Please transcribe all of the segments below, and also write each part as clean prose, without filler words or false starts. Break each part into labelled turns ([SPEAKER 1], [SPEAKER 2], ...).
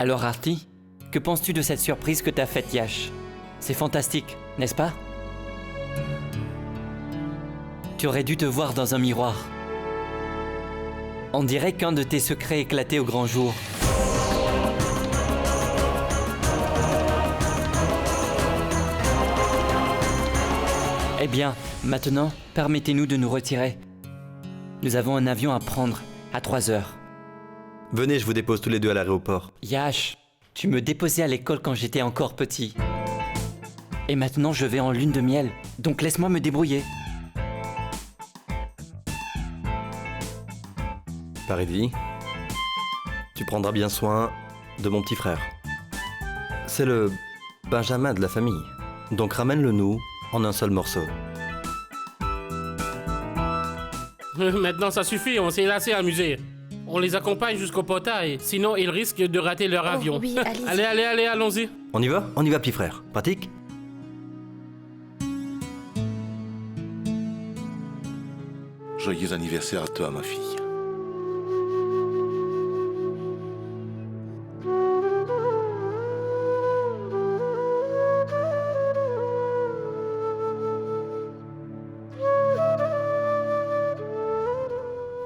[SPEAKER 1] Alors Artie, que penses-tu de cette surprise que t'as faite Yash? C'est fantastique, n'est-ce pas? Tu aurais dû te voir dans un miroir. On dirait qu'un de tes secrets éclatait au grand jour. Eh bien, maintenant, permettez-nous de nous retirer. Nous avons un avion à prendre à 3 heures.
[SPEAKER 2] Venez, je vous dépose tous les deux à l'aéroport.
[SPEAKER 1] Yash, tu me déposais à l'école quand j'étais encore petit. Et maintenant, je vais en lune de miel, donc laisse-moi me débrouiller.
[SPEAKER 2] Paridi, tu prendras bien soin de mon petit frère. C'est le Benjamin de la famille, donc ramène-le nous en un seul morceau.
[SPEAKER 3] Maintenant, ça suffit, on s'est assez amusé. On les accompagne jusqu'au portail, sinon ils risquent de rater leur avion.
[SPEAKER 4] Oui, allez-y.
[SPEAKER 3] Allez, allons-y.
[SPEAKER 2] On y va? On y va, petit frère. Pratique?
[SPEAKER 5] Joyeux anniversaire à toi, ma fille.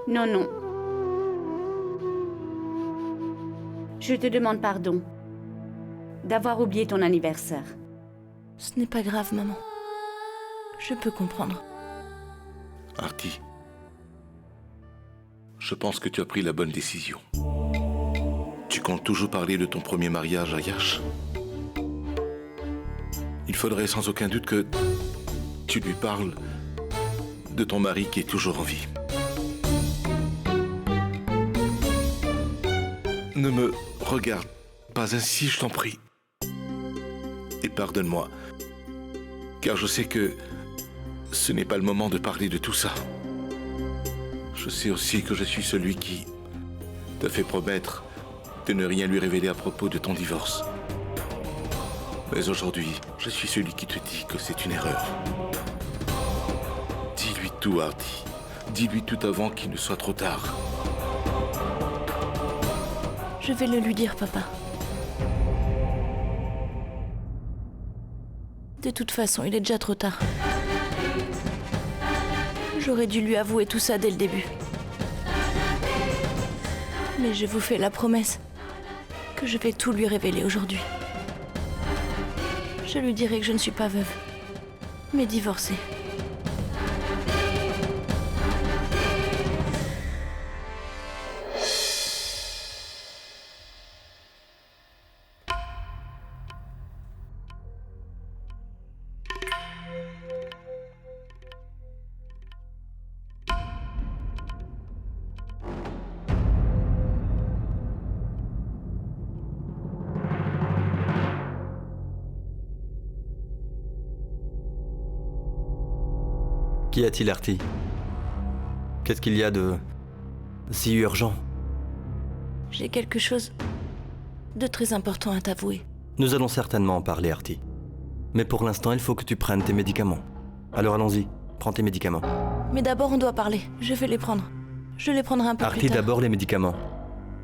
[SPEAKER 4] Non, non. Je te demande pardon d'avoir oublié ton anniversaire.
[SPEAKER 6] Ce n'est pas grave, maman. Je peux comprendre.
[SPEAKER 5] Artie, je pense que tu as pris la bonne décision. Tu comptes toujours parler de ton premier mariage à Yash? Il faudrait sans aucun doute que tu lui parles de ton mari qui est toujours en vie. Ne me regarde pas ainsi, je t'en prie. Et pardonne-moi, car je sais que ce n'est pas le moment de parler de tout ça. Je sais aussi que je suis celui qui t'a fait promettre de ne rien lui révéler à propos de ton divorce. Mais aujourd'hui, je suis celui qui te dit que c'est une erreur. Dis-lui tout, Artie. Dis-lui tout avant qu'il ne soit trop tard.
[SPEAKER 6] Je vais le lui dire, papa. De toute façon, il est déjà trop tard. J'aurais dû lui avouer tout ça dès le début. Mais je vous fais la promesse que je vais tout lui révéler aujourd'hui. Je lui dirai que je ne suis pas veuve, mais divorcée.
[SPEAKER 2] Qu'y a-t-il, Artie? Qu'est-ce qu'il y a de si urgent?
[SPEAKER 6] J'ai quelque chose de très important à t'avouer.
[SPEAKER 2] Nous allons certainement en parler, Artie. Mais pour l'instant, il faut que tu prennes tes médicaments. Alors allons-y, prends tes médicaments.
[SPEAKER 6] Mais d'abord, on doit parler. Je vais les prendre. Je les prendrai un peu plus
[SPEAKER 2] Artie,
[SPEAKER 6] tard.
[SPEAKER 2] d'abord les médicaments.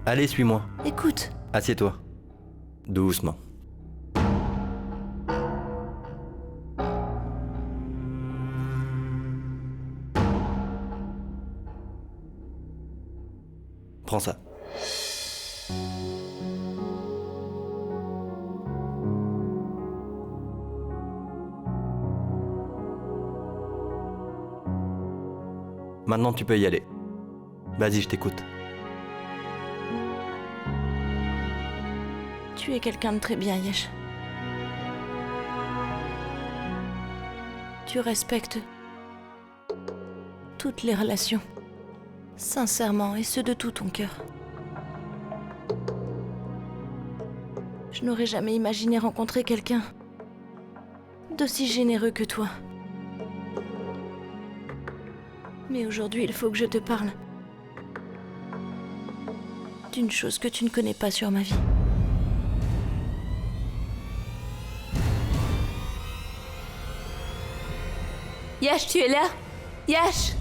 [SPEAKER 2] Allez, suis-moi.
[SPEAKER 6] Écoute,
[SPEAKER 2] Assieds-toi. Doucement. Prends ça. Maintenant, tu peux y aller. Vas-y, je t'écoute.
[SPEAKER 6] tu es quelqu'un de très bien, Yash. Tu respectes toutes les relations, sincèrement, et ce de tout ton cœur. Je n'aurais jamais imaginé rencontrer quelqu'un d'aussi généreux que toi. Mais aujourd'hui, il faut que je te parle d'une chose que tu ne connais pas sur ma vie.
[SPEAKER 7] Yash, tu es là? Yash!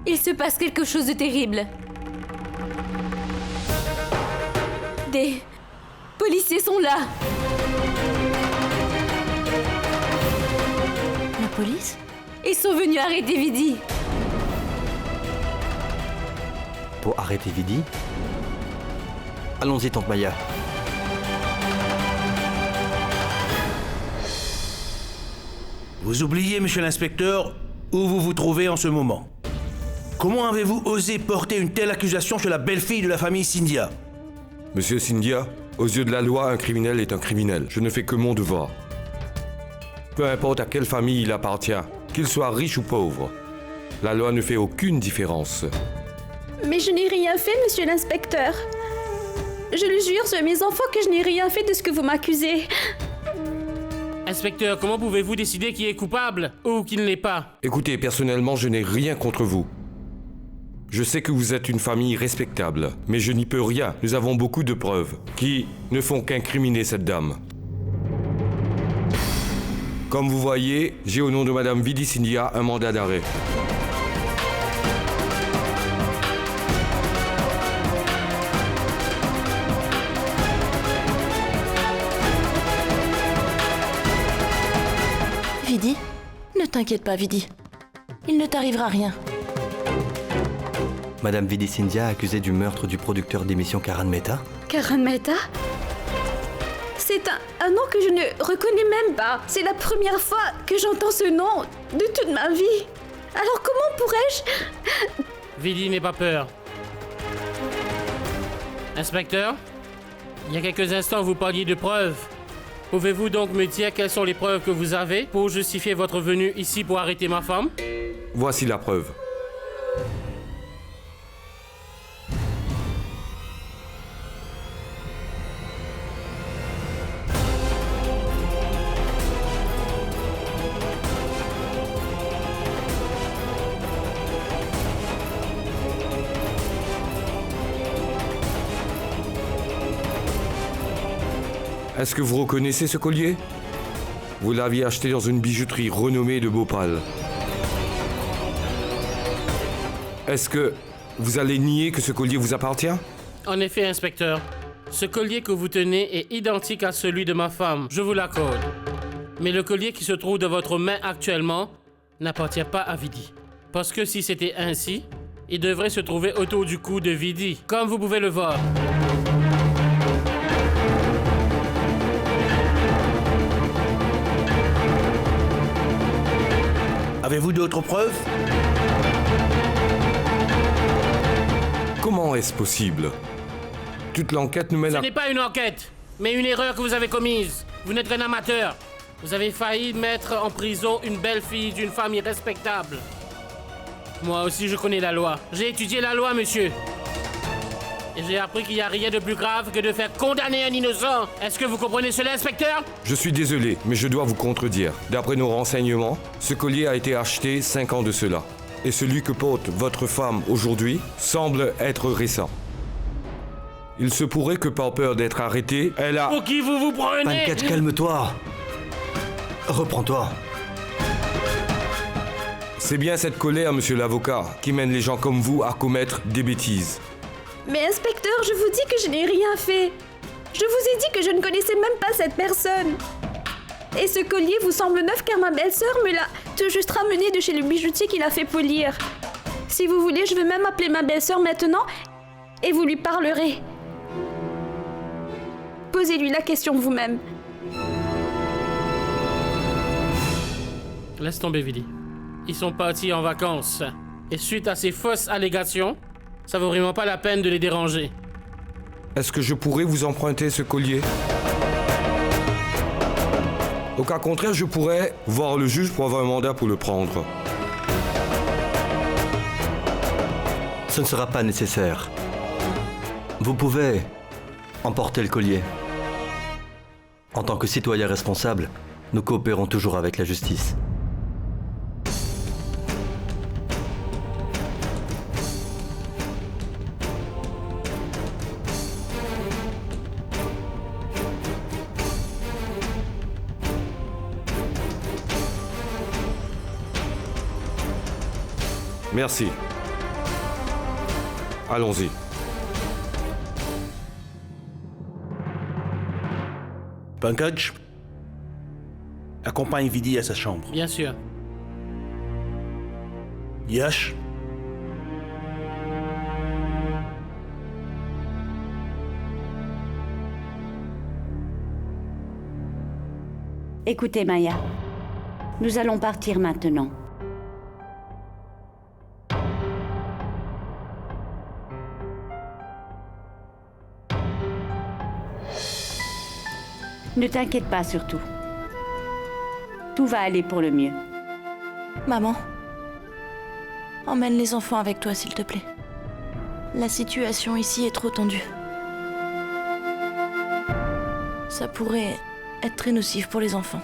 [SPEAKER 7] Il se passe quelque chose de terrible. Des policiers sont là.
[SPEAKER 6] La police?
[SPEAKER 7] Ils sont venus arrêter Vidi.
[SPEAKER 2] Pour arrêter Vidi? Allons-y, tante Maya.
[SPEAKER 8] Vous oubliez, monsieur l'inspecteur, où vous vous trouvez en ce moment. Comment avez-vous osé porter une telle accusation sur la belle-fille de la famille Cynthia?
[SPEAKER 9] Monsieur Cynthia, aux yeux de la loi, un criminel est un criminel. Je ne fais que mon devoir. Peu importe à quelle famille il appartient, qu'il soit riche ou pauvre, la loi ne fait aucune différence.
[SPEAKER 10] Mais je n'ai rien fait, monsieur l'inspecteur. Je le jure sur mes enfants que je n'ai rien fait de ce que vous m'accusez.
[SPEAKER 3] Inspecteur, comment pouvez-vous décider qui est coupable ou qui ne l'est pas?
[SPEAKER 9] Écoutez, personnellement, je n'ai rien contre vous. Je sais que vous êtes une famille respectable, mais je n'y peux rien. Nous avons beaucoup de preuves qui ne font qu'incriminer cette dame. Comme vous voyez, j'ai au nom de Madame Vidi Cynthia un mandat d'arrêt.
[SPEAKER 6] Vidi? Ne t'inquiète pas, Vidi. Il ne t'arrivera rien.
[SPEAKER 2] Madame Vidi Cynthia accusée du meurtre du producteur d'émission Karan Mehta?
[SPEAKER 10] Karan Mehta? C'est un nom que je ne reconnais même pas. C'est la première fois que j'entends ce nom de toute ma vie. Alors comment pourrais-je...
[SPEAKER 3] Vidi, n'aie pas peur. Inspecteur, il y a quelques instants, vous parliez de preuves. Pouvez-vous donc me dire quelles sont les preuves que vous avez pour justifier votre venue ici pour arrêter ma femme?
[SPEAKER 9] Voici la preuve. Est-ce que vous reconnaissez ce collier? Vous l'aviez acheté dans une bijouterie renommée de Bhopal. Est-ce que vous allez nier que ce collier vous appartient?
[SPEAKER 3] En effet, inspecteur, ce collier que vous tenez est identique à celui de ma femme, je vous l'accorde. Mais le collier qui se trouve dans votre main actuellement n'appartient pas à Vidi. Parce que si c'était ainsi, il devrait se trouver autour du cou de Vidi, comme vous pouvez le voir.
[SPEAKER 8] Avez-vous d'autres preuves?
[SPEAKER 9] Comment est-ce possible? Toute l'enquête nous mène
[SPEAKER 3] Ce
[SPEAKER 9] à...
[SPEAKER 3] n'est pas une enquête, mais une erreur que vous avez commise. Vous n'êtes qu'un amateur. Vous avez failli mettre en prison une belle fille d'une famille respectable. Moi aussi, je connais la loi. J'ai étudié la loi, monsieur. Et j'ai appris qu'il n'y a rien de plus grave que de faire condamner un innocent. Est-ce que vous comprenez cela, inspecteur?
[SPEAKER 9] Je suis désolé, mais je dois vous contredire. D'après nos renseignements, ce collier a été acheté 5 ans de cela. Et celui que porte votre femme aujourd'hui semble être récent. Il se pourrait que par peur d'être arrêtée, elle a...
[SPEAKER 3] Pour qui vous prenez?
[SPEAKER 2] Pankaj, calme-toi. Reprends-toi.
[SPEAKER 9] C'est bien cette colère, monsieur l'avocat, qui mène les gens comme vous à commettre des bêtises.
[SPEAKER 10] Mais inspecteur, je vous dis que je n'ai rien fait. Je vous ai dit que je ne connaissais même pas cette personne. Et ce collier vous semble neuf car ma belle-sœur me l'a tout juste ramené de chez le bijoutier qui l'a fait polir. Si vous voulez, je vais même appeler ma belle-sœur maintenant et vous lui parlerez. Posez-lui la question vous-même.
[SPEAKER 3] Laisse tomber, Vidi. Ils sont partis en vacances. Et suite à ces fausses allégations, ça vaut vraiment pas la peine de les déranger.
[SPEAKER 9] Est-ce que je pourrais vous emprunter ce collier? Au cas contraire, je pourrais voir le juge pour avoir un mandat pour le prendre.
[SPEAKER 2] Ce ne sera pas nécessaire. Vous pouvez emporter le collier. En tant que citoyen responsable, nous coopérons toujours avec la justice.
[SPEAKER 9] Merci. Allons-y.
[SPEAKER 8] Pankaj, accompagne Vidi à sa chambre.
[SPEAKER 3] Bien sûr.
[SPEAKER 8] Yash,
[SPEAKER 4] Écoutez, Maya. Nous allons partir maintenant. Ne t'inquiète pas surtout. Tout va aller pour le mieux.
[SPEAKER 6] Maman, emmène les enfants avec toi, s'il te plaît. La situation ici est trop tendue. Ça pourrait être très nocif pour les enfants.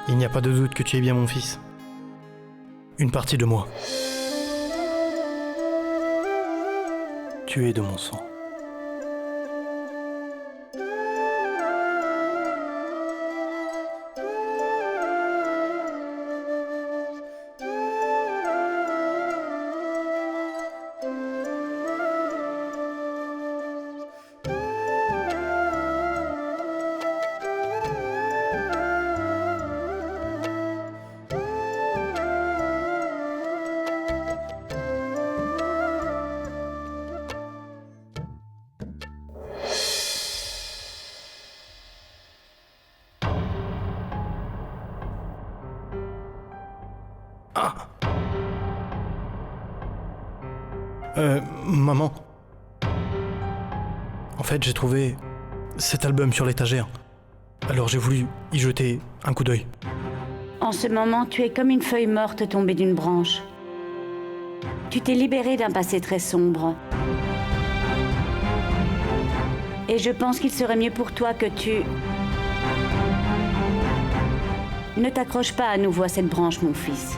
[SPEAKER 11] Il n'y a pas de doute que tu es bien mon fils. Une partie de moi. Tu es de mon sang. Maman. En fait, j'ai trouvé cet album sur l'étagère. Alors j'ai voulu y jeter un coup d'œil.
[SPEAKER 4] En ce moment, tu es comme une feuille morte tombée d'une branche. Tu t'es libéré d'un passé très sombre. Et je pense qu'il serait mieux pour toi que tu... Ne t'accroche pas à nouveau à cette branche, mon fils.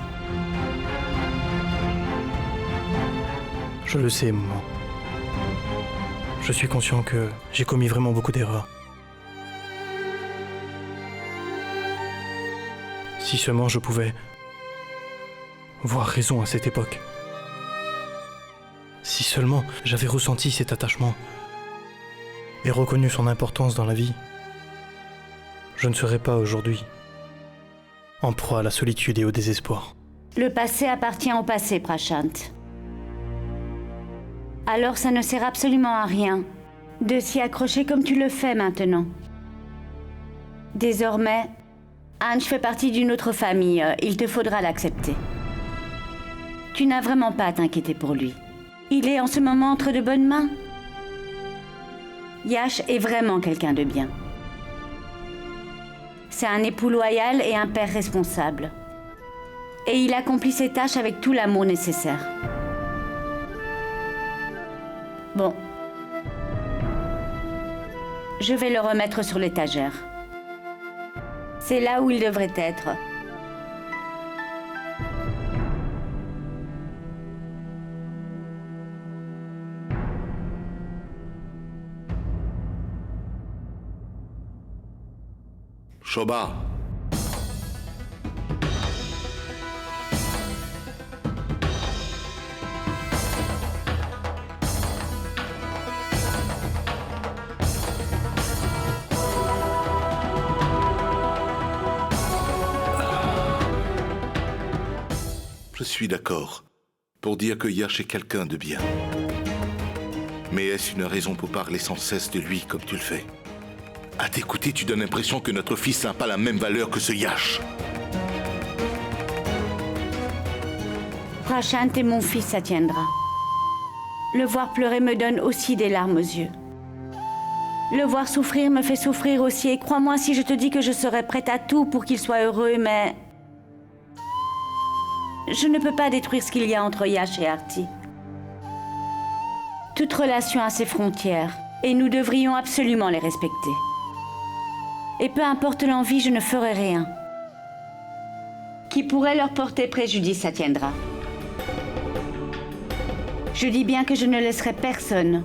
[SPEAKER 11] Je le sais, maman. Je suis conscient que j'ai commis vraiment beaucoup d'erreurs. Si seulement je pouvais voir raison à cette époque. Si seulement j'avais ressenti cet attachement et reconnu son importance dans la vie, je ne serais pas aujourd'hui en proie à la solitude et au désespoir.
[SPEAKER 4] Le passé appartient au passé, Prashant. Alors ça ne sert absolument à rien de s'y accrocher comme tu le fais maintenant. Désormais, Ange fait partie d'une autre famille. Il te faudra l'accepter. Tu n'as vraiment pas à t'inquiéter pour lui. Il est en ce moment entre de bonnes mains. Yash est vraiment quelqu'un de bien. C'est un époux loyal et un père responsable. Et il accomplit ses tâches avec tout l'amour nécessaire. Bon. Je vais le remettre sur l'étagère. C'est là où il devrait être.
[SPEAKER 5] Shobha. Je suis d'accord pour dire que Yash est quelqu'un de bien. Mais est-ce une raison pour parler sans cesse de lui comme tu le fais? À t'écouter, tu donnes l'impression que notre fils n'a pas la même valeur que ce Yash.
[SPEAKER 4] Prashant est mon fils, Satyendra. Le voir pleurer me donne aussi des larmes aux yeux. Le voir souffrir me fait souffrir aussi. Et crois-moi si je te dis que je serais prête à tout pour qu'il soit heureux, mais... je ne peux pas détruire ce qu'il y a entre Yash et Artie. Toute relation a ses frontières, et nous devrions absolument les respecter. Et peu importe l'envie, je ne ferai rien qui pourrait leur porter préjudice à Tiendra. Je dis bien que je ne laisserai personne.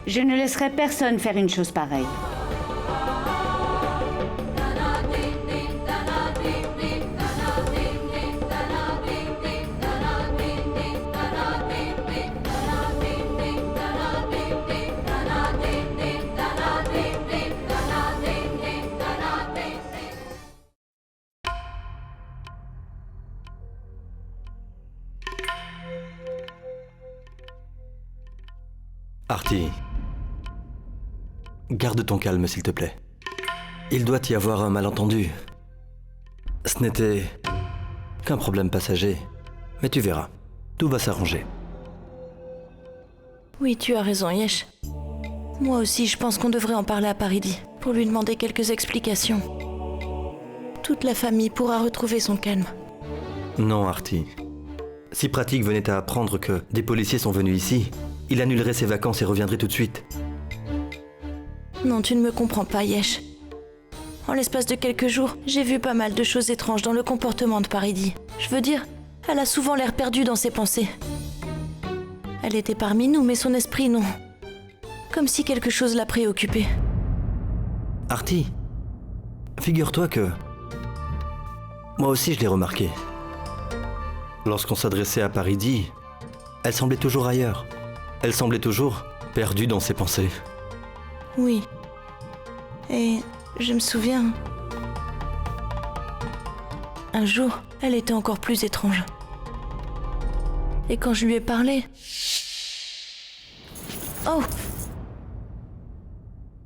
[SPEAKER 4] Je ne laisserai personne faire une chose pareille.
[SPEAKER 2] Artie, garde ton calme s'il te plaît. Il doit y avoir un malentendu. Ce n'était qu'un problème passager. Mais tu verras, tout va s'arranger.
[SPEAKER 6] Oui, tu as raison, Yesh. Moi aussi, je pense qu'on devrait en parler à Paridi, pour lui demander quelques explications. Toute la famille pourra retrouver son calme.
[SPEAKER 2] Non, Artie. Si Pratik venait à apprendre que des policiers sont venus ici, il annulerait ses vacances et reviendrait tout de suite.
[SPEAKER 6] Non, tu ne me comprends pas, Yesh. En l'espace de quelques jours, j'ai vu pas mal de choses étranges dans le comportement de Paridi. Je veux dire, elle a souvent l'air perdue dans ses pensées. Elle était parmi nous, mais son esprit, non. Comme si quelque chose la préoccupait.
[SPEAKER 2] Artie, figure-toi que... Moi aussi je l'ai remarqué. Lorsqu'on s'adressait à Paridi, elle semblait toujours ailleurs. Elle semblait toujours perdue dans ses pensées.
[SPEAKER 6] Oui. Et je me souviens... Un jour, elle était encore plus étrange. Et quand je lui ai parlé... Oh!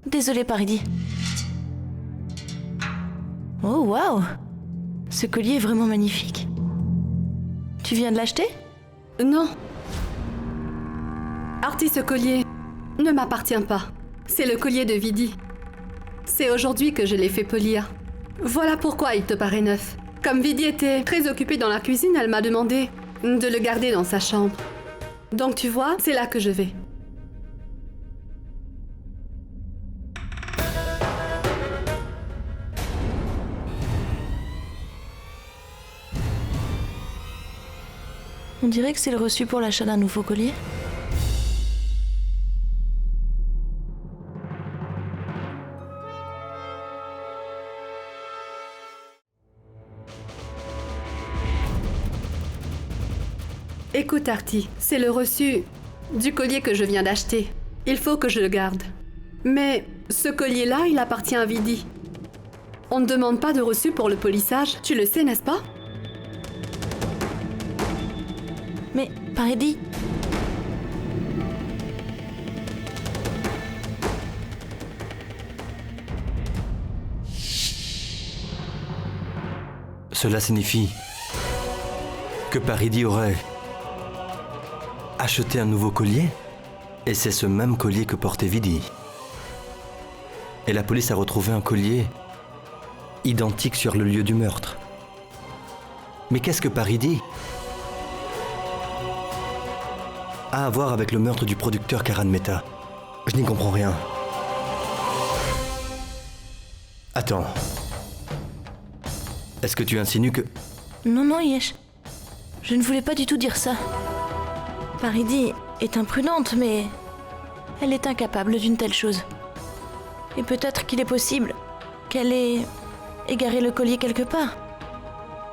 [SPEAKER 6] Désolée, Paridi. Oh, waouh! Ce collier est vraiment magnifique. Tu viens de l'acheter?
[SPEAKER 12] Non. Artie, ce collier ne m'appartient pas. C'est le collier de Vidi. C'est aujourd'hui que je l'ai fait polir. Voilà pourquoi il te paraît neuf. Comme Vidi était très occupée dans la cuisine, elle m'a demandé de le garder dans sa chambre. Donc tu vois, c'est là que je vais.
[SPEAKER 6] On dirait que c'est le reçu pour l'achat d'un nouveau collier.
[SPEAKER 12] Écoute, Artie, c'est le reçu du collier que je viens d'acheter. Il faut que je le garde. Mais ce collier-là, il appartient à Vidi. On ne demande pas de reçu pour le polissage, tu le sais, n'est-ce pas?
[SPEAKER 6] Mais, Paridi...
[SPEAKER 2] Cela signifie que Paridi aurait acheté un nouveau collier? Et c'est ce même collier que portait Vidi. Et la police a retrouvé un collier identique sur le lieu du meurtre. Mais qu'est-ce que Paridi a à voir avec le meurtre du producteur Karan Mehta? Je n'y comprends rien. Attends. Est-ce que tu insinues que...
[SPEAKER 6] Non, non, Yesh. Je ne voulais pas du tout dire ça. Paridi est imprudente, mais... elle est incapable d'une telle chose. Et peut-être qu'il est possible qu'elle ait égaré le collier quelque part.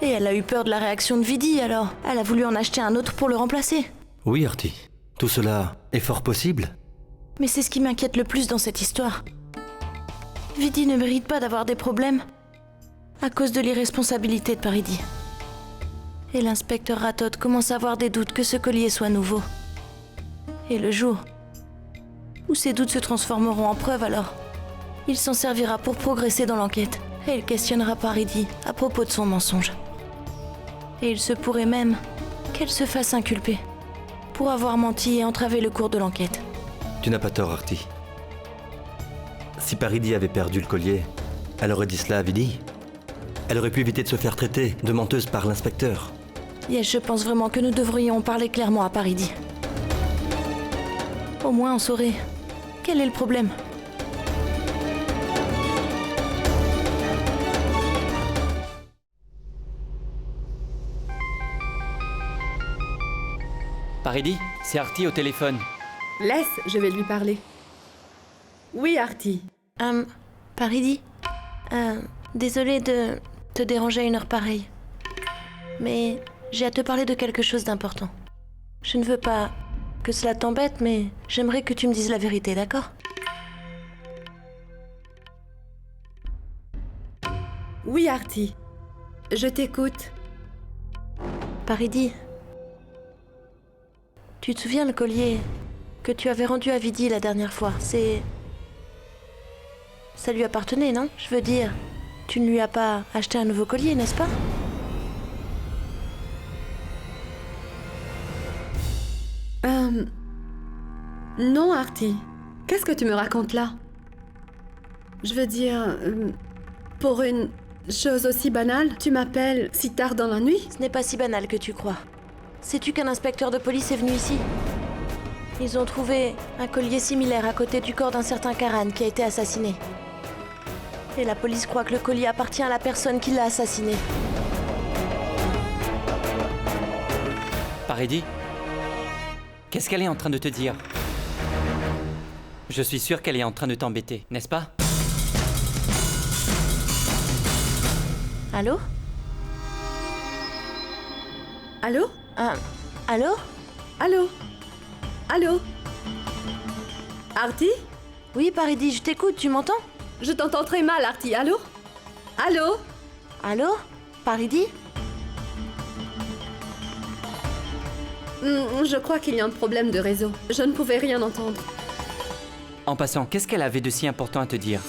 [SPEAKER 6] Et elle a eu peur de la réaction de Vidi, alors elle a voulu en acheter un autre pour le remplacer.
[SPEAKER 2] Oui, Artie. Tout cela est fort possible.
[SPEAKER 6] Mais c'est ce qui m'inquiète le plus dans cette histoire. Vidi ne mérite pas d'avoir des problèmes à cause de l'irresponsabilité de Paridi. Et l'inspecteur Ratot commence à avoir des doutes que ce collier soit nouveau. Et le jour où ces doutes se transformeront en preuves, alors il s'en servira pour progresser dans l'enquête. Et il questionnera Paridi à propos de son mensonge. Et il se pourrait même qu'elle se fasse inculper pour avoir menti et entravé le cours de l'enquête.
[SPEAKER 2] Tu n'as pas tort, Artie. Si Paridi avait perdu le collier, elle aurait dit cela à Vidi. Elle aurait pu éviter de se faire traiter de menteuse par l'inspecteur.
[SPEAKER 6] Yes, je pense vraiment que nous devrions en parler clairement à Paridi. Au moins, on saurait. Quel est le problème?
[SPEAKER 1] Paridi, c'est Artie au téléphone.
[SPEAKER 12] Laisse, je vais lui parler. Oui, Artie.
[SPEAKER 6] Paridi, désolée de te déranger à une heure pareille. Mais j'ai à te parler de quelque chose d'important. Je ne veux pas que cela t'embête, mais j'aimerais que tu me dises la vérité, d'accord?
[SPEAKER 12] Oui, Artie. Je t'écoute.
[SPEAKER 6] Paridi, tu te souviens le collier que tu avais rendu à Vidi la dernière fois? Ça lui appartenait, non? Je veux dire, tu ne lui as pas acheté un nouveau collier, n'est-ce pas?
[SPEAKER 12] Non, Artie. Qu'est-ce que tu me racontes là? Je veux dire, pour une chose aussi banale, tu m'appelles si tard dans la nuit?
[SPEAKER 6] Ce n'est pas si banal que tu crois. Sais-tu qu'un inspecteur de police est venu ici? Ils ont trouvé un collier similaire à côté du corps d'un certain Karan qui a été assassiné. Et la police croit que le collier appartient à la personne qui l'a assassiné.
[SPEAKER 1] Paridi, qu'est-ce qu'elle est en train de te dire? Je suis sûr qu'elle est en train de t'embêter, n'est-ce pas?
[SPEAKER 6] Allô?
[SPEAKER 12] Allô?
[SPEAKER 6] Allô?
[SPEAKER 12] Allô? Allô? Artie?
[SPEAKER 6] Oui, Paridi, je t'écoute, tu m'entends?
[SPEAKER 12] Je t'entends très mal, Artie. Allô? Allô?
[SPEAKER 6] Allô? Paridi?
[SPEAKER 12] Je crois qu'il y a un problème de réseau. Je ne pouvais rien entendre.
[SPEAKER 1] En passant, qu'est-ce qu'elle avait de si important à te dire?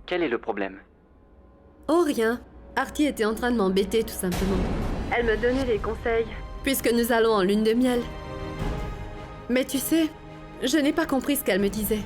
[SPEAKER 1] Quel est le problème?
[SPEAKER 12] Oh, rien. Artie était en train de m'embêter, tout simplement. Elle me donnait des conseils, puisque nous allons en lune de miel. Mais tu sais, je n'ai pas compris ce qu'elle me disait.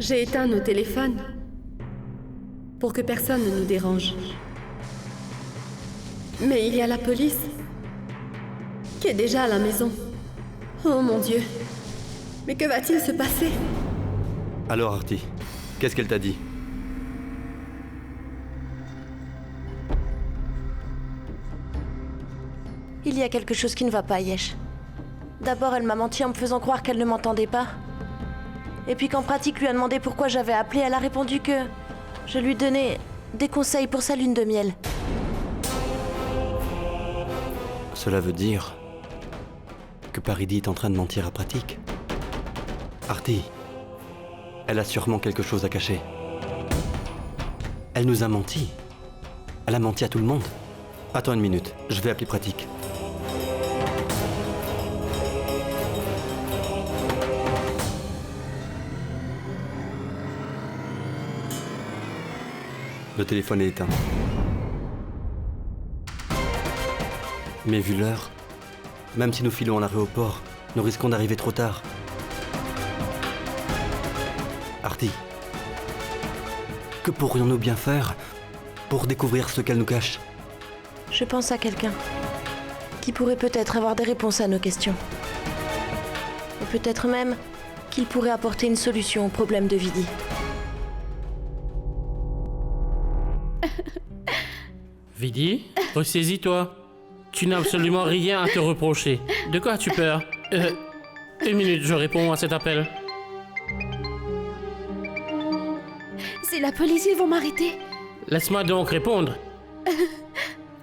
[SPEAKER 12] J'ai éteint nos téléphones pour que personne ne nous dérange. Mais il y a la police qui est déjà à la maison. Oh mon Dieu. Mais que va-t-il se passer?
[SPEAKER 2] Alors Artie, qu'est-ce qu'elle t'a dit?
[SPEAKER 6] Il y a quelque chose qui ne va pas, Yesh. D'abord, elle m'a menti en me faisant croire qu'elle ne m'entendait pas. Et puis quand Pratik lui a demandé pourquoi j'avais appelé, elle a répondu que je lui donnais des conseils pour sa lune de miel.
[SPEAKER 2] Cela veut dire que Paridi est en train de mentir à Pratik. Artie, elle a sûrement quelque chose à cacher. Elle nous a menti. Elle a menti à tout le monde. Attends une minute, je vais appeler Pratik. Le téléphone est éteint. Mais vu l'heure, même si nous filons à l'aéroport, nous risquons d'arriver trop tard. Artie, que pourrions-nous bien faire pour découvrir ce qu'elle nous cache?
[SPEAKER 6] Je pense à quelqu'un qui pourrait peut-être avoir des réponses à nos questions. Et peut-être même qu'il pourrait apporter une solution au problème de Vidi.
[SPEAKER 3] Vidi, ressaisis-toi. Tu n'as absolument rien à te reprocher. De quoi as-tu peur? Une minute, je réponds à cet appel.
[SPEAKER 10] C'est la police, ils vont m'arrêter.
[SPEAKER 3] Laisse-moi donc répondre.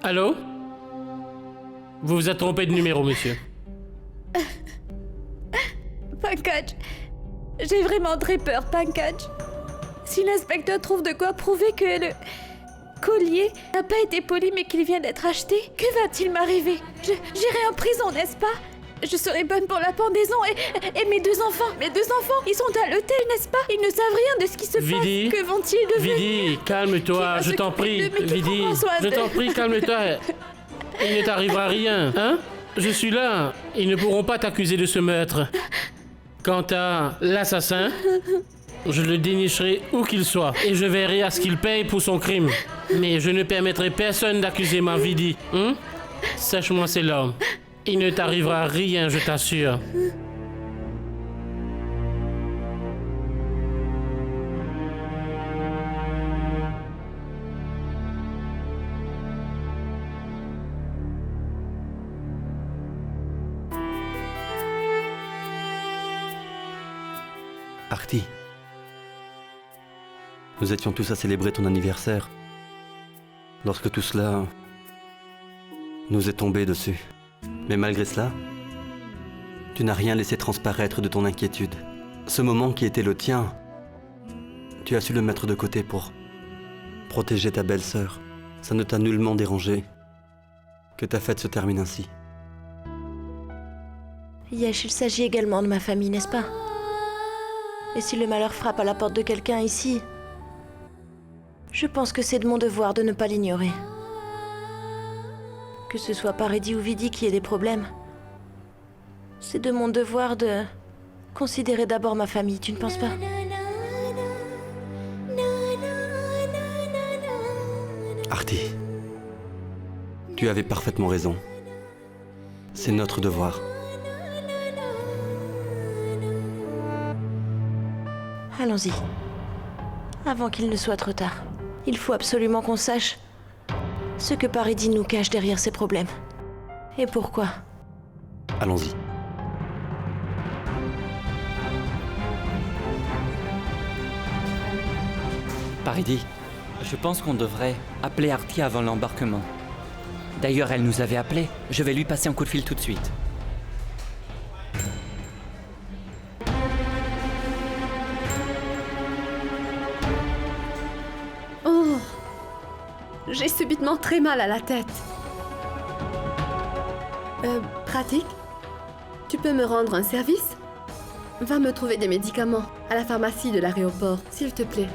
[SPEAKER 3] Allô? Vous vous êtes trompé de numéro, monsieur.
[SPEAKER 10] Pankaj, j'ai vraiment très peur, Pankaj. Si l'inspecteur trouve de quoi prouver que le collier n'a pas été poli mais qu'il vient d'être acheté, que va-t-il m'arriver? J'irai en prison, n'est-ce pas? je serai bonne pour la pendaison et mes deux enfants, ils sont à l'hôtel, n'est-ce pas? Ils ne savent rien de ce qui se
[SPEAKER 3] Vidi,
[SPEAKER 10] passe. Que vont-ils devenir?
[SPEAKER 3] Vidi, calme-toi,
[SPEAKER 10] Qui va
[SPEAKER 3] je t'en
[SPEAKER 10] s'occuper
[SPEAKER 3] prie.
[SPEAKER 10] d'eux, mais qui
[SPEAKER 3] Vidi,
[SPEAKER 10] prendra soin
[SPEAKER 3] je
[SPEAKER 10] d'eux?
[SPEAKER 3] t'en prie, calme-toi. Il ne t'arrivera rien, hein? Je suis là. Ils ne pourront pas t'accuser de ce meurtre. Quant à l'assassin, je le dénicherai où qu'il soit et je verrai à ce qu'il paye pour son crime. Mais je ne permettrai personne d'accuser ma Vidi. Hein? Sache-moi, c'est l'homme. Il ne t'arrivera rien, je t'assure.
[SPEAKER 2] Artie, nous étions tous à célébrer ton anniversaire. Lorsque tout cela nous est tombé dessus. Mais malgré cela, tu n'as rien laissé transparaître de ton inquiétude. Ce moment qui était le tien, tu as su le mettre de côté pour protéger ta belle-sœur. Ça ne t'a nullement dérangé que ta fête se termine ainsi.
[SPEAKER 6] Yesh, il s'agit également de ma famille, n'est-ce pas? Et si le malheur frappe à la porte de quelqu'un ici, je pense que c'est de mon devoir de ne pas l'ignorer. Que ce soit Paridi ou Vidi qui ait des problèmes, c'est de mon devoir de considérer d'abord ma famille, tu ne penses pas?
[SPEAKER 2] Artie, tu avais parfaitement raison. C'est notre devoir.
[SPEAKER 6] Allons-y. Avant qu'il ne soit trop tard. Il faut absolument qu'on sache ce que Paridi nous cache derrière ses problèmes. Et pourquoi?
[SPEAKER 2] Allons-y.
[SPEAKER 1] Paridi, je pense qu'on devrait appeler Artie avant l'embarquement. D'ailleurs, elle nous avait appelés. Je vais lui passer un coup de fil tout de suite.
[SPEAKER 12] Oh, j'ai subitement très mal à la tête. Pratique? Tu peux me rendre un service? Va me trouver des médicaments à la pharmacie de l'aéroport, s'il te plaît.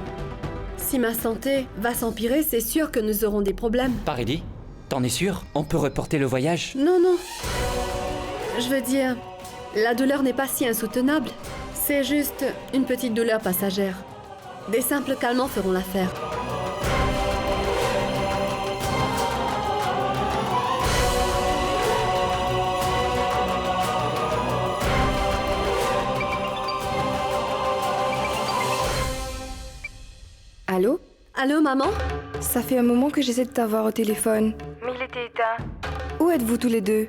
[SPEAKER 12] Si ma santé va s'empirer, c'est sûr que nous aurons des problèmes.
[SPEAKER 1] Paridi, t'en es sûr? On peut reporter le voyage?
[SPEAKER 12] Non, non. Je veux dire, la douleur n'est pas si insoutenable. C'est juste une petite douleur passagère. Des simples calmants feront l'affaire.
[SPEAKER 13] Allô?
[SPEAKER 12] Allô, maman?
[SPEAKER 13] Ça fait un moment que j'essaie de t'avoir au téléphone. Mais il était éteint. Où êtes-vous tous les deux?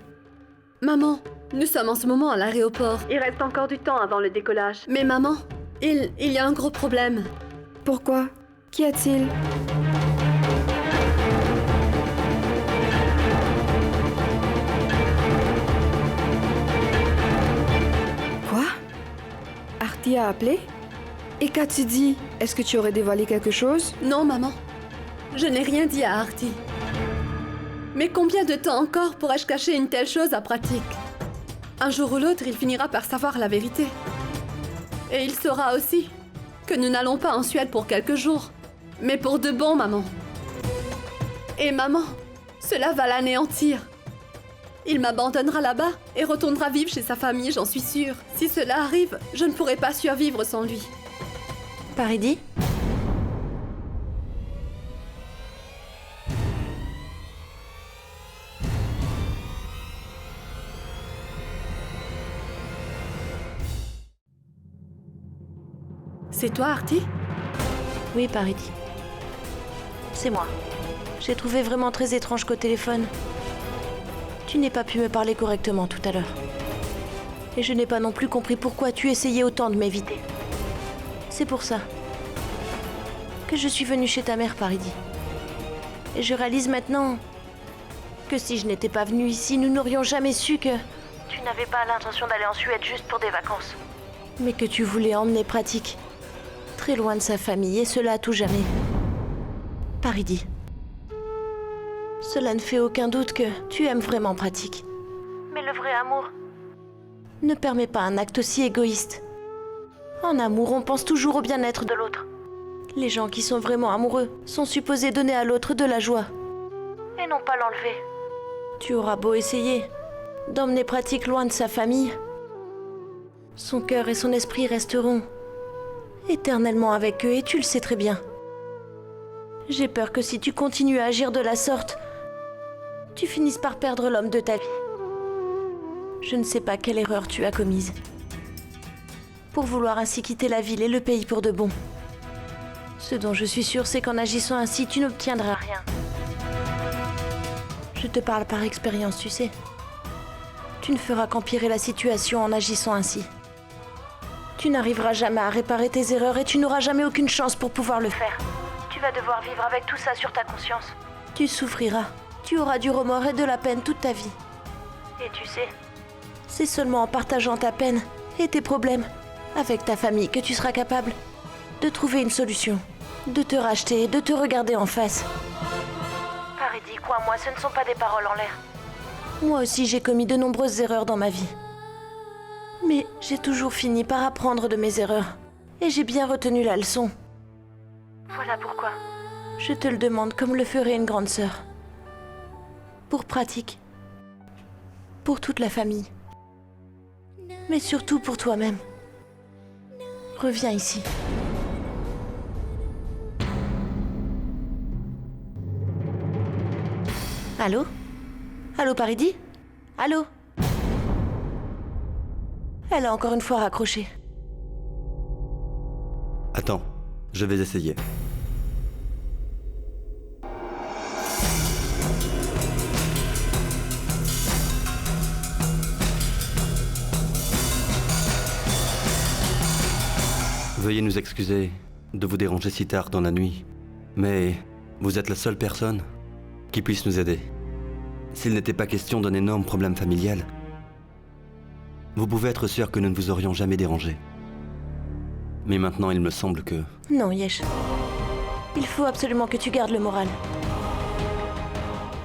[SPEAKER 12] Maman, nous sommes en ce moment à l'aéroport. Il reste encore du temps avant le décollage. Mais maman, il y a un gros problème.
[SPEAKER 13] Pourquoi? Qu'y a-t-il? Quoi? Artie a appelé? Et qu'as-tu dit? Est-ce que tu aurais dévoilé quelque chose?
[SPEAKER 12] Non, maman. Je n'ai rien dit à Artie. Mais combien de temps encore pourrais-je cacher une telle chose à Pratique? Un jour ou l'autre, il finira par savoir la vérité. Et il saura aussi que nous n'allons pas en Suède pour quelques jours, mais pour de bon, maman. Et maman, cela va l'anéantir. Il m'abandonnera là-bas et retournera vivre chez sa famille, j'en suis sûre. Si cela arrive, je ne pourrai pas survivre sans lui.
[SPEAKER 6] Paridi?
[SPEAKER 12] C'est toi, Artie?
[SPEAKER 6] Oui, Paridi. C'est moi. J'ai trouvé vraiment très étrange qu'au téléphone, tu n'aies pas pu me parler correctement tout à l'heure. Et je n'ai pas non plus compris pourquoi tu essayais autant de m'éviter. C'est pour ça que je suis venue chez ta mère, Paridi. Et je réalise maintenant que si je n'étais pas venue ici, nous n'aurions jamais su que tu n'avais pas l'intention d'aller en Suède juste pour des vacances. Mais que tu voulais emmener Pratique très loin de sa famille, et cela à tout jamais. Paridi. Cela ne fait aucun doute que tu aimes vraiment Pratique. Mais le vrai amour ne permet pas un acte aussi égoïste. En amour, on pense toujours au bien-être de l'autre. Les gens qui sont vraiment amoureux sont supposés donner à l'autre de la joie, et non pas l'enlever. Tu auras beau essayer d'emmener Pratique loin de sa famille, son cœur et son esprit resteront éternellement avec eux, et tu le sais très bien. J'ai peur que si tu continues à agir de la sorte, tu finisses par perdre l'homme de ta vie. Je ne sais pas quelle erreur tu as commise pour vouloir ainsi quitter la ville et le pays pour de bon. Ce dont je suis sûre, c'est qu'en agissant ainsi, tu n'obtiendras rien. Je te parle par expérience, tu sais. Tu ne feras qu'empirer la situation en agissant ainsi. Tu n'arriveras jamais à réparer tes erreurs et tu n'auras jamais aucune chance pour pouvoir le faire. Tu vas devoir vivre avec tout ça sur ta conscience. Tu souffriras. Tu auras du remords et de la peine toute ta vie. Et tu sais, c'est seulement en partageant ta peine et tes problèmes avec ta famille que tu seras capable de trouver une solution, de te racheter et de te regarder en face. Paridie, crois-moi, ce ne sont pas des paroles en l'air. Moi aussi, j'ai commis de nombreuses erreurs dans ma vie. Mais j'ai toujours fini par apprendre de mes erreurs. Et j'ai bien retenu la leçon. Voilà pourquoi je te le demande comme le ferait une grande sœur. Pour Pratique. Pour toute la famille. Mais surtout pour toi-même. Reviens ici. Allô? Allô, Paridie? Allô? Elle a encore une fois raccroché.
[SPEAKER 2] Attends, je vais essayer. Veuillez nous excuser de vous déranger si tard dans la nuit, mais vous êtes la seule personne qui puisse nous aider. S'il n'était pas question d'un énorme problème familial, vous pouvez être sûr que nous ne vous aurions jamais dérangé. Mais maintenant, il me semble que...
[SPEAKER 6] Non, Yesh. Il faut absolument que tu gardes le moral.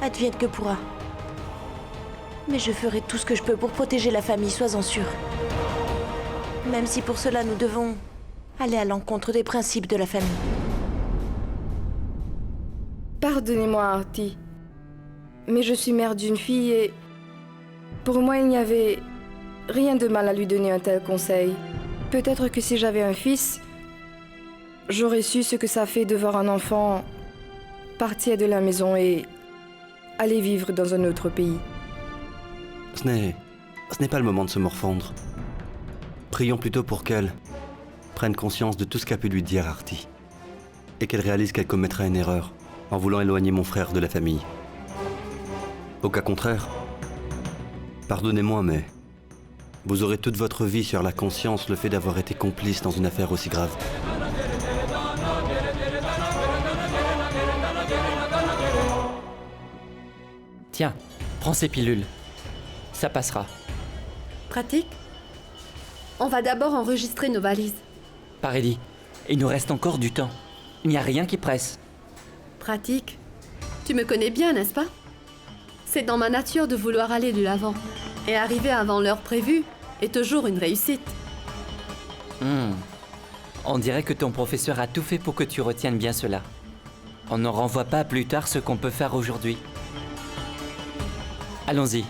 [SPEAKER 6] Advienne que pourra. Mais je ferai tout ce que je peux pour protéger la famille, sois-en sûr. Même si pour cela nous devons aller à l'encontre des principes de la famille.
[SPEAKER 13] Pardonnez-moi, Artie. Mais je suis mère d'une fille et... Pour moi, il n'y avait rien de mal à lui donner un tel conseil. Peut-être que si j'avais un fils, j'aurais su ce que ça fait de voir un enfant partir de la maison et aller vivre dans un autre pays.
[SPEAKER 2] Ce n'est pas le moment de se morfondre. Prions plutôt pour qu'elle prenne conscience de tout ce qu'a pu lui dire Artie. Et qu'elle réalise qu'elle commettra une erreur en voulant éloigner mon frère de la famille. Au cas contraire, pardonnez-moi, mais vous aurez toute votre vie sur la conscience le fait d'avoir été complice dans une affaire aussi grave.
[SPEAKER 1] Tiens, prends ces pilules. Ça passera.
[SPEAKER 12] Pratique? On va d'abord enregistrer nos valises.
[SPEAKER 1] Paridie, il nous reste encore du temps. Il n'y a rien qui presse.
[SPEAKER 12] Pratique? Tu me connais bien, n'est-ce pas? C'est dans ma nature de vouloir aller de l'avant. Et arriver avant l'heure prévue est toujours une réussite.
[SPEAKER 1] On dirait que ton professeur a tout fait pour que tu retiennes bien cela. On ne renvoie pas à plus tard ce qu'on peut faire aujourd'hui. Allons-y.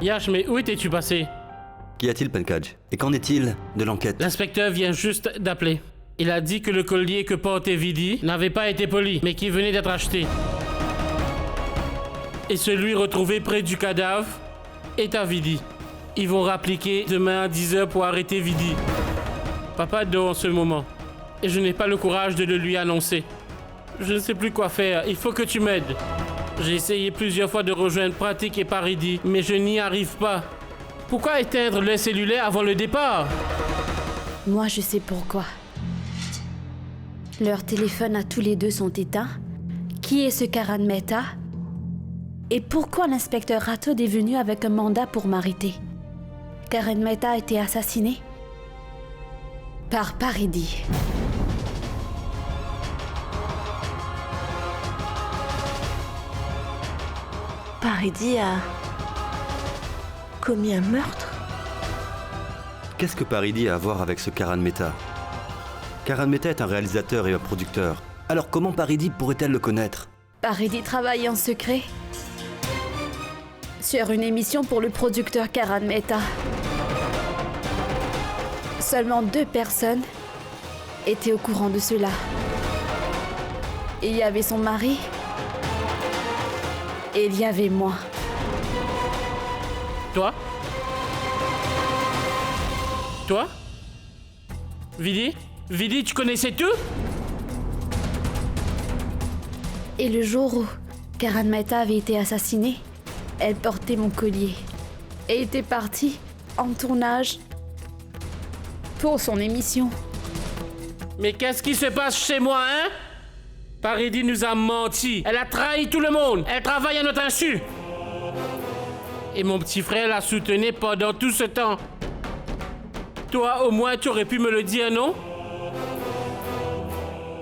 [SPEAKER 3] Yash, mais où étais-tu passé?
[SPEAKER 2] Qu'y a-t-il, Pankaj? Et qu'en est-il de l'enquête?
[SPEAKER 3] L'inspecteur vient juste d'appeler. Il a dit que le collier que portait Vidi n'avait pas été poli, mais qui venait d'être acheté. Et celui retrouvé près du cadavre est à Vidi. Ils vont rappliquer demain à 10h pour arrêter Vidi. Papa dort en ce moment. Et je n'ai pas le courage de le lui annoncer. Je ne sais plus quoi faire. Il faut que tu m'aides. J'ai essayé plusieurs fois de rejoindre Pratique et Paridie, mais je n'y arrive pas. Pourquoi éteindre le cellulaire avant le départ?
[SPEAKER 10] Moi, je sais pourquoi. Leurs téléphones à tous les deux sont éteints. Qui est ce Karan Mehta? Et pourquoi l'inspecteur Rathod est venu avec un mandat pour m'arrêter? Karan Mehta a été assassiné par Paridi.
[SPEAKER 6] Paridi a commis un meurtre?
[SPEAKER 2] Qu'est-ce que Paridi a à voir avec ce Karan Mehta? Karan Mehta est un réalisateur et un producteur. Alors comment Paridi pourrait-elle le connaître?
[SPEAKER 10] Paridi travaille en secret sur une émission pour le producteur Karan Mehta. Seulement 2 personnes étaient au courant de cela. Il y avait son mari et il y avait moi.
[SPEAKER 3] Toi? Toi? Vidi? Vidi, tu connaissais tout?
[SPEAKER 10] Et le jour où Karan Mehta avait été assassiné, elle portait mon collier et était partie en tournage pour son émission.
[SPEAKER 3] Mais qu'est-ce qui se passe chez moi, hein? Paridi nous a menti. Elle a trahi tout le monde. Elle travaille à notre insu. Et mon petit frère la soutenait pendant tout ce temps. Toi, au moins, tu aurais pu me le dire, non?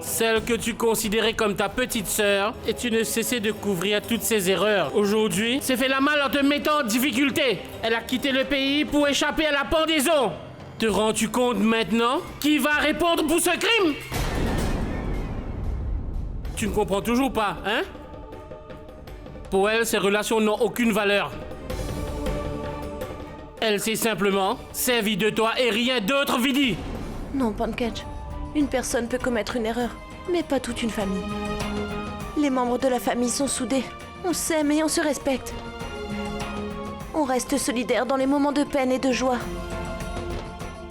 [SPEAKER 3] Celle que tu considérais comme ta petite sœur, et tu ne cessais de couvrir toutes ses erreurs. Aujourd'hui, s'est fait la malle en te mettant en difficulté. Elle a quitté le pays pour échapper à la pendaison. Te rends-tu compte maintenant? Qui va répondre pour ce crime? Tu ne comprends toujours pas, hein? Pour elle, ces relations n'ont aucune valeur. Elle s'est simplement servie de toi et rien d'autre, Vidi.
[SPEAKER 6] Non, Pankaj. Une personne peut commettre une erreur, mais pas toute une famille. Les membres de la famille sont soudés. On s'aime et on se respecte. On reste solidaires dans les moments de peine et de joie.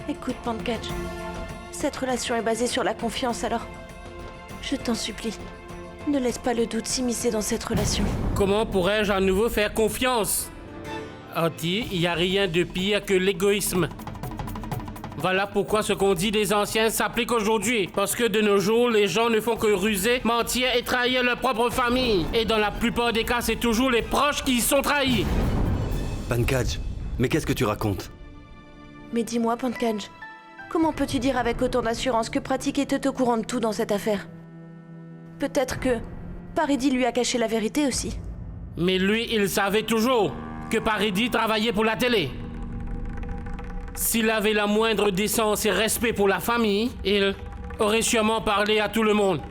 [SPEAKER 6] Écoute, Pankaj, cette relation est basée sur la confiance, alors je t'en supplie, ne laisse pas le doute s'immiscer dans cette relation.
[SPEAKER 3] Comment pourrais-je à nouveau faire confiance? Auntie, il n'y a rien de pire que l'égoïsme. Voilà pourquoi ce qu'on dit des anciens s'applique aujourd'hui. Parce que de nos jours, les gens ne font que ruser, mentir et trahir leur propre famille. Et dans la plupart des cas, c'est toujours les proches qui y sont trahis.
[SPEAKER 2] Pankaj, mais qu'est-ce que tu racontes?
[SPEAKER 6] Mais dis-moi, Pankaj, comment peux-tu dire avec autant d'assurance que Pratik était au courant de tout dans cette affaire? Peut-être que Paridi lui a caché la vérité aussi.
[SPEAKER 3] Mais lui, il savait toujours que Paridi travaillait pour la télé. S'il avait la moindre décence et respect pour la famille, il aurait sûrement parlé à tout le monde.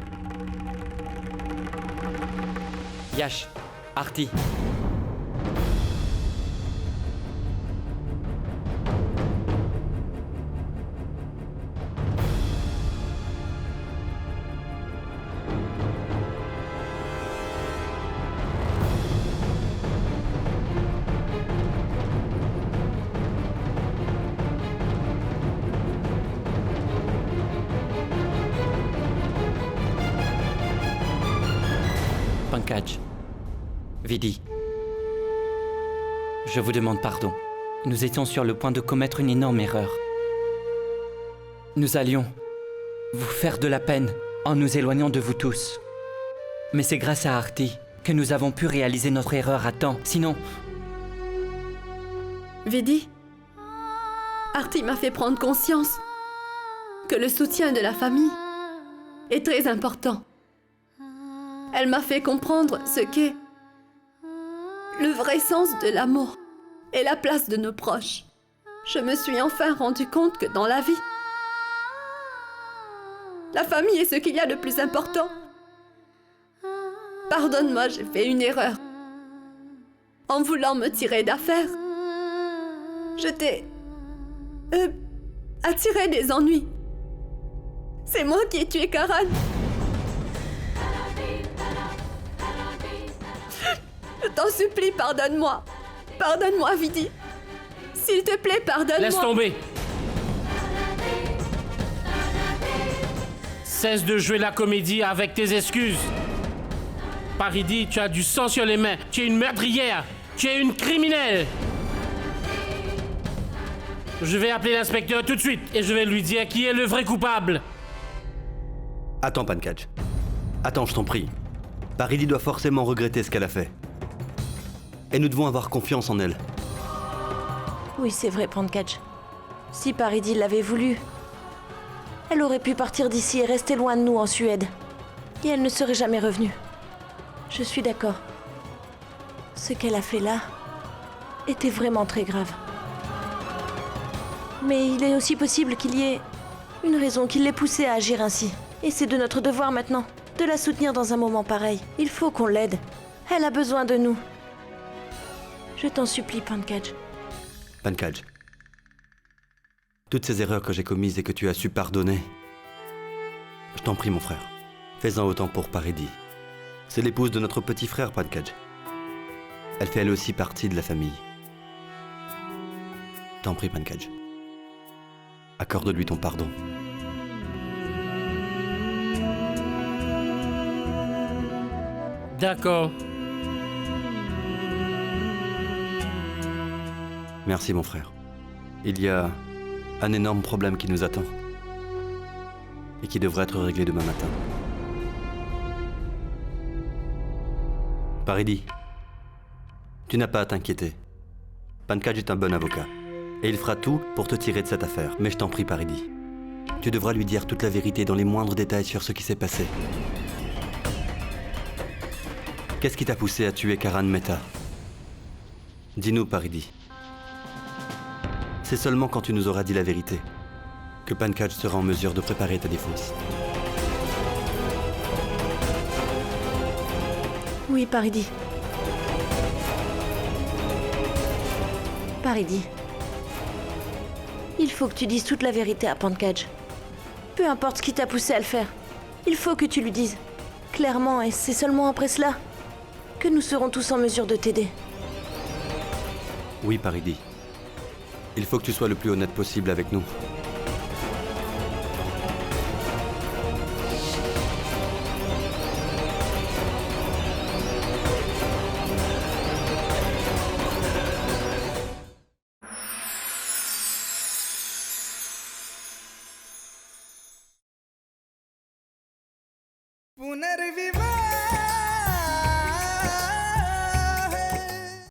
[SPEAKER 1] Yash, Arti. Pankaj, Vidi, je vous demande pardon. Nous étions sur le point de commettre une énorme erreur. Nous allions vous faire de la peine en nous éloignant de vous tous. Mais c'est grâce à Arti que nous avons pu réaliser notre erreur à temps. Sinon...
[SPEAKER 12] Vidi, Arti m'a fait prendre conscience que le soutien de la famille est très important. Elle m'a fait comprendre ce qu'est le vrai sens de l'amour et la place de nos proches. Je me suis enfin rendu compte que dans la vie, la famille est ce qu'il y a de plus important. Pardonne-moi, j'ai fait une erreur. En voulant me tirer d'affaire, je t'ai attiré des ennuis. C'est moi qui ai tué Karan. Je t'en supplie, pardonne-moi. Pardonne-moi, Vidi. S'il te plaît, pardonne-moi.
[SPEAKER 3] Laisse tomber. Cesse de jouer la comédie avec tes excuses. Paridi, tu as du sang sur les mains. Tu es une meurtrière. Tu es une criminelle. Je vais appeler l'inspecteur tout de suite et je vais lui dire qui est le vrai coupable.
[SPEAKER 2] Attends, Pankaj. Attends, je t'en prie. Paridi doit forcément regretter ce qu'elle a fait. Et nous devons avoir confiance en elle.
[SPEAKER 6] Oui, c'est vrai, Pankaj. Si Paridi l'avait voulu, elle aurait pu partir d'ici et rester loin de nous en Suède. Et elle ne serait jamais revenue. Je suis d'accord. Ce qu'elle a fait là était vraiment très grave. Mais il est aussi possible qu'il y ait une raison qui l'ait poussée à agir ainsi. Et c'est de notre devoir maintenant de la soutenir dans un moment pareil. Il faut qu'on l'aide. Elle a besoin de nous. Je t'en supplie, Pankaj.
[SPEAKER 2] Pankaj, toutes ces erreurs que j'ai commises et que tu as su pardonner, je t'en prie, mon frère, fais-en autant pour Paridi. C'est l'épouse de notre petit frère, Pankaj. Elle fait elle aussi partie de la famille. T'en prie, Pankaj. Accorde-lui ton pardon.
[SPEAKER 3] D'accord.
[SPEAKER 2] Merci, mon frère. Il y a un énorme problème qui nous attend et qui devrait être réglé demain matin. Paridi, tu n'as pas à t'inquiéter. Pankaj est un bon avocat et il fera tout pour te tirer de cette affaire. Mais je t'en prie, Paridi, tu devras lui dire toute la vérité dans les moindres détails sur ce qui s'est passé. Qu'est-ce qui t'a poussé à tuer Karan Mehta? Dis-nous, Paridi. C'est seulement quand tu nous auras dit la vérité que Pankaj sera en mesure de préparer ta défense.
[SPEAKER 6] Oui, Paridi. Paridi. Il faut que tu dises toute la vérité à Pankaj. Peu importe ce qui t'a poussé à le faire. Il faut que tu lui dises. Clairement, et c'est seulement après cela que nous serons tous en mesure de t'aider.
[SPEAKER 2] Oui, Paridi. Il faut que tu sois le plus honnête possible avec nous.
[SPEAKER 14] पुनर्विवाह